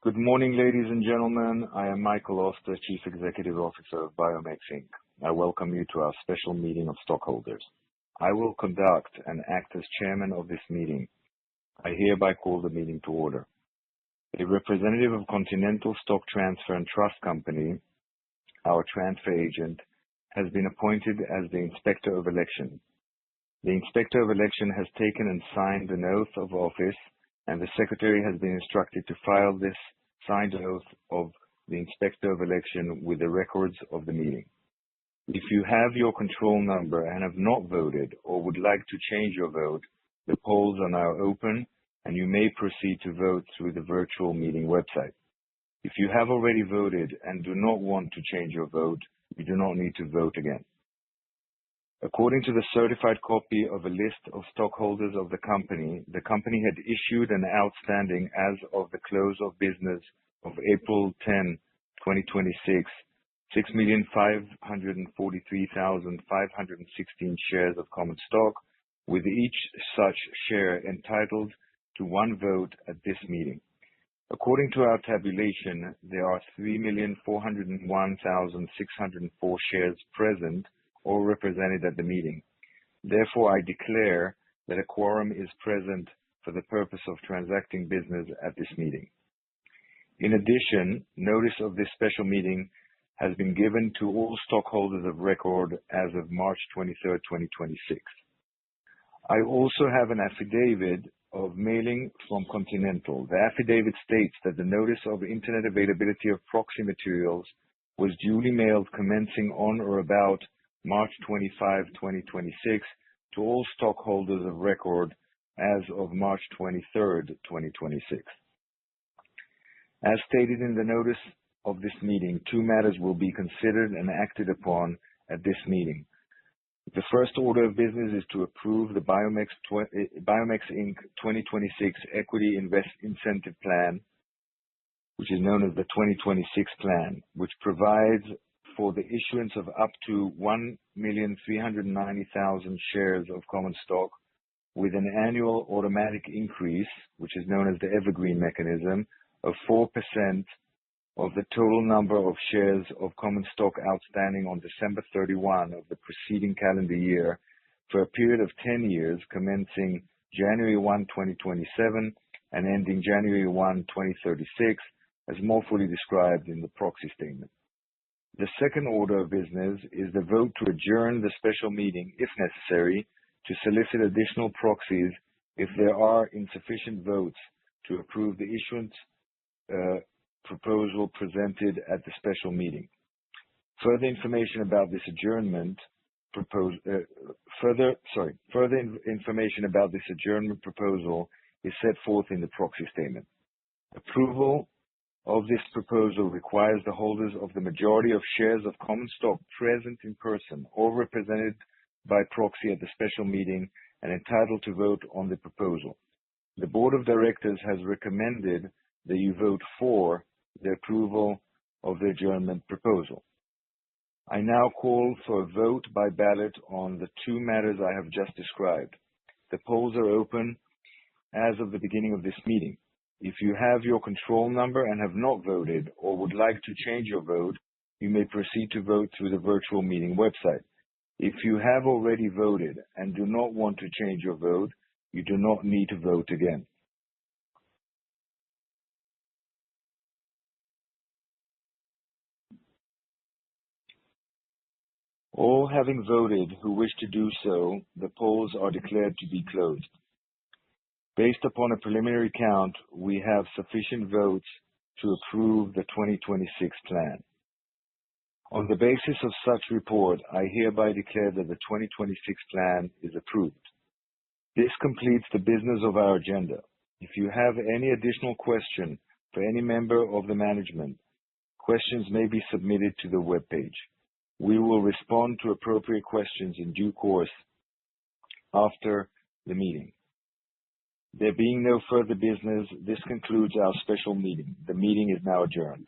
Good morning, ladies and gentlemen. I am Michael Oster, Chief Executive Officer of BiomX Inc. I welcome you to our special meeting of stockholders. I will conduct and act as chairman of this meeting. I hereby call the meeting to order. A representative of Continental Stock Transfer and Trust Company, our transfer agent, has been appointed as the Inspector of Election. The Inspector of Election has taken and signed an oath of office, and the Secretary has been instructed to file this signed oath of the Inspector of Election with the records of the meeting. If you have your control number and have not voted or would like to change your vote, the polls are now open and you may proceed to vote through the virtual meeting website. If you have already voted and do not want to change your vote, you do not need to vote again. According to the certified copy of a list of stockholders of the company had issued an outstanding as of the close of business of April 10, 2026, 6,543,516 shares of common stock, with each such share entitled to one vote at this meeting. According to our tabulation, there are 3,401,604 shares present or represented at the meeting. Therefore, I declare that a quorum is present for the purpose of transacting business at this meeting. In addition, notice of this special meeting has been given to all stockholders of record as of March 23, 2026. I also have an affidavit of mailing from Continental. The affidavit states that the notice of internet availability of proxy materials was duly mailed commencing on or about March 25, 2026, to all stockholders of record as of March 23, 2026. As stated in the notice of this meeting, two matters will be considered and acted upon at this meeting. The first order of business is to approve the BiomX Inc. 2026 Equity Incentive Plan, which is known as the 2026 Plan, which provides for the issuance of up to 1,390,000 shares of common stock with an annual automatic increase, which is known as the evergreen mechanism, of 4% of the total number of shares of common stock outstanding on December 31 of the preceding calendar year for a period of 10 years commencing January 1, 2027 and ending January 1, 2036, as more fully described in the proxy statement. The second order of business is the vote to adjourn the special meeting, if necessary, to solicit additional proxies if there are insufficient votes to approve the issuance proposal presented at the special meeting. Further information about this adjournment proposal is set forth in the proxy statement. Approval of this proposal requires the holders of the majority of shares of common stock present in person or represented by proxy at the special meeting and entitled to vote on the proposal. The Board of Directors has recommended that you vote for the approval of the adjournment proposal. I now call for a vote by ballot on the two matters I have just described. The polls are open as of the beginning of this meeting. If you have your control number and have not voted or would like to change your vote, you may proceed to vote through the virtual meeting website. If you have already voted and do not want to change your vote, you do not need to vote again. All having voted who wish to do so, the polls are declared to be closed. Based upon a preliminary count, we have sufficient votes to approve the 2026 plan. On the basis of such report, I hereby declare that the 2026 plan is approved. This completes the business of our agenda. If you have any additional question for any member of the management, questions may be submitted to the webpage. We will respond to appropriate questions in due course after the meeting. There being no further business, this concludes our special meeting. The meeting is now adjourned.